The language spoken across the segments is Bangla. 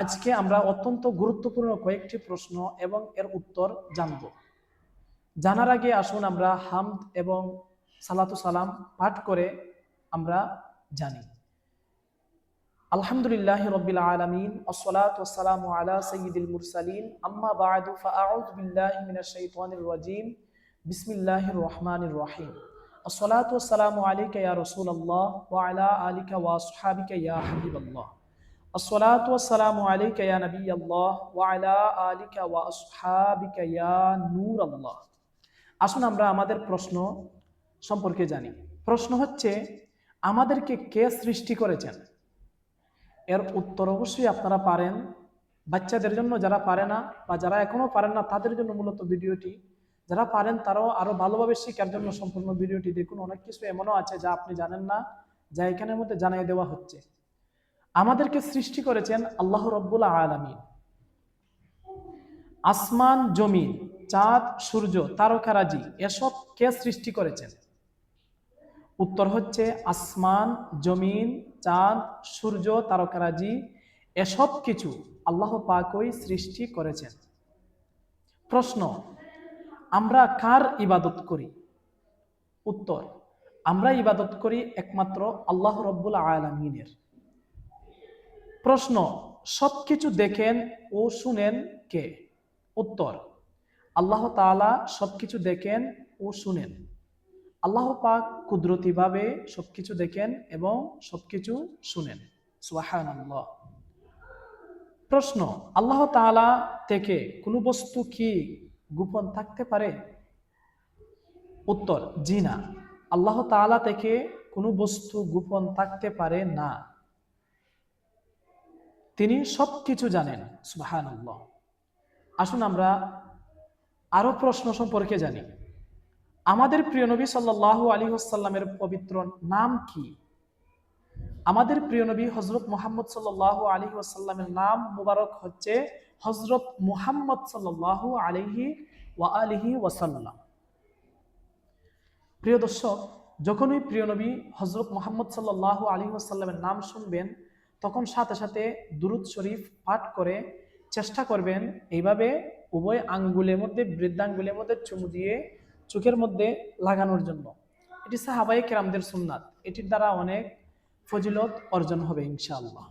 আজকে আমরা অত্যন্ত গুরুত্বপূর্ণ কয়েকটি প্রশ্ন এবং এর উত্তর জানব। জানার আগে আসুন আমরা হামদ এবং সালাতু সালাম পাঠ করে আমরা জানি। আলহামদুলিল্লাহি রাব্বিল আলামিন আসসালাতু ওয়াসসালামু আলা সাইয়্যিদিল মুরসালিন আম্মা বা'দু ফাআউযু বিল্লাহি মিনাশ শাইতানির রাজীম বিসমিল্লাহির রহমানির রহিম আসসালাতু ওয়াসসালামু আলাইকা ইয়া রাসূলুল্লাহ ওয়া আলা আলিকা ওয়া আসহাবিকা ইয়া হাবিবাল্লাহ আসসালাতু ওয়াসসালামু আলাইকা ইয়া নাবিয়াল্লাহ ওয়া আলা আলিকা ওয়া আসহাবিকা ইয়া নূরাল্লাহ। আসুন আমরা আমাদের প্রশ্ন সম্পর্কে জানি। প্রশ্ন হচ্ছে, আমাদেরকে কে সৃষ্টি করেছেন? এর উত্তর অবশ্যই আপনারা পারেন। বাচ্চাদের জন্য যারা পারে না বা যারা এখনো পারেন না তাদের জন্য মূলত ভিডিওটি, যারা পারেন তারাও আরো ভালোভাবে শেখার জন্য সম্পূর্ণ ভিডিওটি দেখুন। অনেক কিছু এমনও আছে যা আপনি জানেন না, যা এখানের মধ্যে জানিয়ে দেওয়া হচ্ছে। আমাদেরকে সৃষ্টি করেছেন আল্লাহ রব্বুল আলামিন। আসমান জমিন, চাঁদ সূর্য, তারকারাজি এসব কে সৃষ্টি করেছেন? উত্তর হচ্ছে আসমান জমিন চাঁদ সূর্য তারকারাজি এসব কিছু আল্লাহ পাকই সৃষ্টি করেছেন। প্রশ্ন, আমরা কার ইবাদত করি? উত্তর, আমরা ইবাদত করি একমাত্র আল্লাহ রব্বুল আলামিনের। প্রশ্ন, সবকিছু দেখেন ও শুনেন কে? উত্তর, আল্লাহ তাআলা সবকিছু দেখেন ও শুনেন। আল্লাহ পাক কুদরতিভাবে সবকিছু দেখেন এবং সবকিছু শুনেন। সুবহানাল্লাহ। প্রশ্ন, আল্লাহ তাআলা থেকে কোনো বস্তু কি গোপন থাকতে পারে? উত্তর, জি না, আল্লাহ তাআলা থেকে কোনো বস্তু গোপন থাকতে পারে না। তিনি সবকিছু জানেন। সুবহানাল্লাহ। আসুন আমরা আরো প্রশ্ন সম্পর্কে জানি। আমাদের প্রিয় নবী সাল্লাল্লাহু আলাইহি ওয়াসাল্লামের পবিত্র নাম কি? আমাদের প্রিয় নবী হযরত মুহাম্মদ সাল্লাল্লাহু আলাইহি ওয়াসাল্লামের নাম মুবারক হচ্ছে হযরত মুহাম্মদ সাল্লাল্লাহু আলাইহি ওয়াসাল্লাম। প্রিয় দর্শক, যখনই প্রিয় নবী হযরত মুহাম্মদ সাল্লাল্লাহু আলাইহি ওয়াসাল্লামের নাম শুনবেন তখন সাথে সাথে দুরূদ শরীফ পাঠ করে চেষ্টা করবেন এইভাবে উভয় আঙ্গুলের মধ্যে, বৃদ্ধাঙ্গুলের মধ্যে চুমু দিয়ে চোখের মধ্যে লাগানোর জন্য। এটি সাহাবায়ে কেরামদের সুন্নাত। এটির দ্বারা অনেক ফজিলত অর্জন হবে ইনশাআল্লাহ।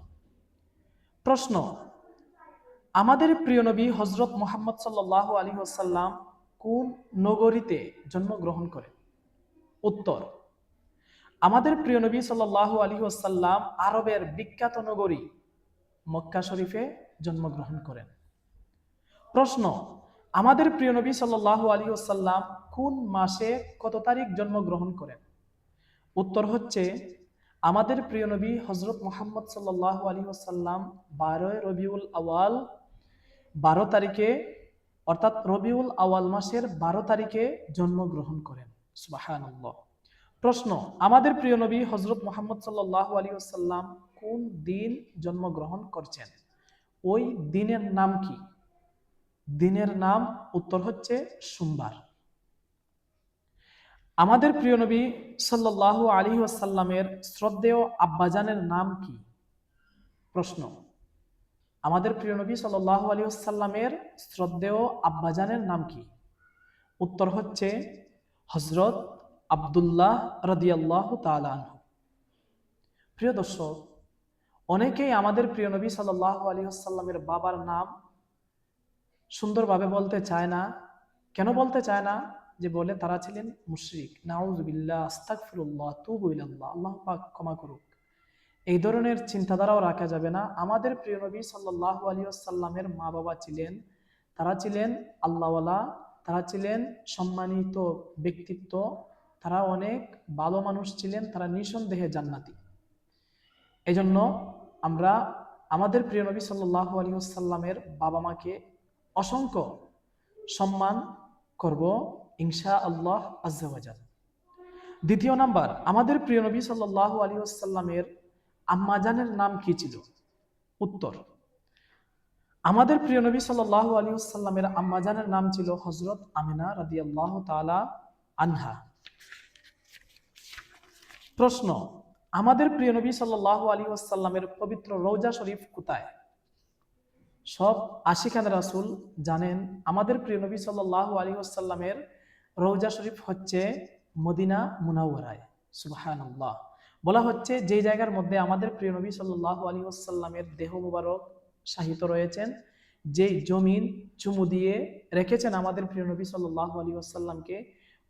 প্রশ্ন, আমাদের প্রিয় নবী হযরত মুহাম্মদ সাল্লাল্লাহু আলাইহি ওয়াসাল্লাম কোন নগরীতে জন্মগ্রহণ করেন? উত্তর, আমাদের প্রিয় নবী সাল্লাল্লাহু আলাইহি ওয়াসাল্লাম আরবের বিখ্যাত নগরী মক্কা শরীফে জন্মগ্রহণ করেন। প্রশ্ন, আমাদের প্রিয় নবী সাল্লাল্লাহু আলাইহি ওয়াসাল্লাম কোন মাসে কত তারিখ জন্মগ্রহণ করেন? উত্তর হচ্ছে, আমাদের প্রিয় নবী হযরত মুহাম্মদ সাল্লাল্লাহু আলাইহি ওয়াসাল্লাম 12 রবিউল আওয়াল 12 তারিখে, অর্থাৎ রবিউল আওয়াল মাসের 12 তারিখে জন্মগ্রহণ করেন। সুবহানাল্লাহ। প্রশ্ন, আমাদের প্রিয় নবী হযরত মুহাম্মদ সাল্লাল্লাহু আলাইহি ওয়াসাল্লাম কোন দিন জন্মগ্রহণ করছেন? ওই দিনের নাম কি? দিনের নাম উত্তর হচ্ছে সোমবার। আমাদের প্রিয় নবী সাল্লাল্লাহু আলাইহি ওয়াসাল্লামের শ্রদ্ধেয় আব্বাজানের নাম কি? প্রশ্ন, আমাদের প্রিয় নবী সাল্লাল্লাহু আলাইহি ওয়াসাল্লামের শ্রদ্ধেয় আব্বাজানের নাম কি? উত্তর হচ্ছে হযরত আব্দুল্লাহ রাদিয়াল্লাহু তাআলা আনহু। প্রিয় দর্শক, অনেকেই আমাদের প্রিয় নবী সাল্লাল্লাহু আলাইহি ওয়াসাল্লামের বাবার নাম সুন্দরভাবে বলতে চায় না। কেন বলতে চায় না? যে বলে তারা ছিলেন মুশরিক। নাউযুবিল্লাহ, আস্তাগফিরুল্লাহ, তুবু ইলাল্লাহ, আল্লাহ পাক ক্ষমা করুক। এই ধরনের চিন্তাধারাও রাখা যাবে না। আমাদের প্রিয় নবী সাল্লাল্লাহু আলাইহি ওয়াসাল্লামের মা বাবা ছিলেন, তারা ছিলেন আল্লাহওয়ালা, তারা ছিলেন সম্মানিত ব্যক্তিত্ব, তারা অনেক ভালো মানুষ ছিলেন, তারা নিঃসন্দেহে জান্নাতি। এজন্য আমরা আমাদের প্রিয় নবী সাল্লাল্লাহু আলাইহি ওয়াসাল্লামের বাবা মাকে অসংখ্য সম্মান করব ইনশাআল্লাহ আজ্জা ওয়া জাল। দ্বিতীয় নাম্বার, আমাদের প্রিয় নবী সাল্লাল্লাহু আলাইহি ওয়াসাল্লামের আম্মাজানের নাম কি ছিল? উত্তর, আমাদের প্রিয় নবী সাল্লাল্লাহু আলাইহি ওয়াসাল্লামের আম্মাজানের নাম ছিল হযরত আমিনা রাদিয়াল্লাহু তাআলা আনহা। প্রশ্ন, আমাদের প্রিয় নবী সাল্লাল্লাহু আলাইহি ওয়াসাল্লামের পবিত্র রওজা শরীফ কোথায়? সব আশিকান রাসূল জানেন আমাদের প্রিয় নবী সাল্লাল্লাহু আলাইহি ওয়াসাল্লামের রওজা শরীফ হচ্ছে মদিনা মুনাওয়ারায়। সুবহানাল্লাহ। বলা হচ্ছে যে জায়গার মধ্যে আমাদের প্রিয় নবী সাল্লাল্লাহু আলাইহি ওয়াসাল্লামের দেহ মুবারক শায়িত রয়েছেন, যেই জমিন চুমু দিয়ে রেখেছেন আমাদের প্রিয় নবী সাল্লাল্লাহু আলাইহি ওয়াসাল্লামকে,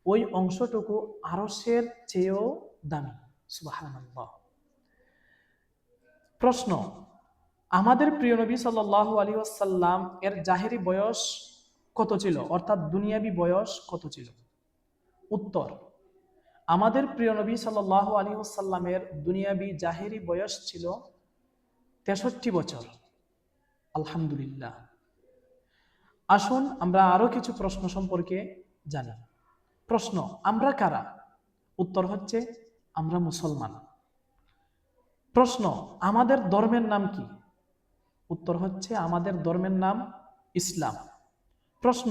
ওই অংশটুকু আরশের চেয়েও দামি। সুবহানাল্লাহ। প্রশ্ন, আমাদের প্রিয় নবী সাল্লাল্লাহু আলাইহি ওয়াসাল্লাম এর জাহেরি বয়স কত ছিল, অর্থাৎ দুনিয়াবি বয়স কত ছিল? উত্তর, আমাদের প্রিয় নবী সাল্লাল্লাহু আলাইহি ওয়াসাল্লামের দুনিয়াবি জাহেরি বয়স ছিল 63 বছর। আলহামদুলিল্লাহ। আসুন আমরা আরো কিছু প্রশ্ন সম্পর্কে জানি। প্রশ্ন, আমরা কারা? উত্তর হচ্ছে আমরা মুসলমান। প্রশ্ন, আমাদের ধর্মের নাম কি? উত্তর হচ্ছে আমাদের ধর্মের নাম ইসলাম। প্রশ্ন,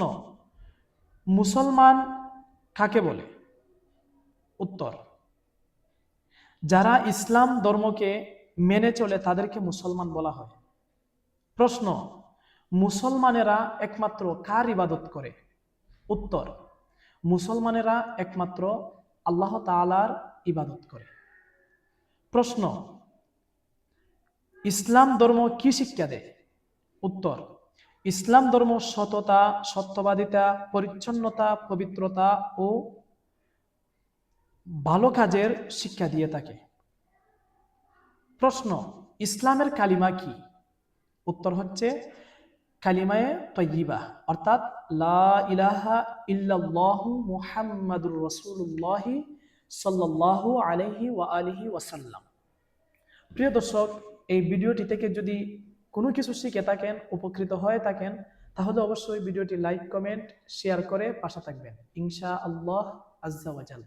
মুসলমান কাকে বলে? উত্তর, যারা ইসলাম ধর্মকে মেনে চলে তাদেরকে মুসলমান বলা হয়। প্রশ্ন, মুসলমানেরা একমাত্র কার ইবাদত করে? উত্তর, মুসলমানেরা একমাত্র আল্লাহ তাআলার ইবাদত করে। প্রশ্ন, ইসলাম ধর্ম কি শিক্ষা দেয়? উত্তর, ইসলাম ধর্ম সততা, সত্যবাদিতা, পরিচ্ছন্নতা, পবিত্রতা ও ভালো কাজের শিক্ষা দিয়ে থাকে। প্রশ্ন, ইসলামের কালিমা কি? উত্তর হচ্ছে কালিমায়ে তয়্যিবা, অর্থাৎ লা ইলাহা ইল্লাল্লাহু মুহাম্মাদুর রাসূলুল্লাহ সাল্লাল্লাহু আলাইহি ওয়া আলিহি ওয়াসাল্লাম। প্রিয় দর্শক, এই ভিডিওটি থেকে যদি কোনো কিছু শিখে থাকেন, উপকৃত হয়ে থাকেন, তাহলে অবশ্যই ভিডিওটি লাইক, কমেন্ট, শেয়ার করে পাশে থাকবেন ইনশাআল্লাহ আজ্জা ওয়া জাল।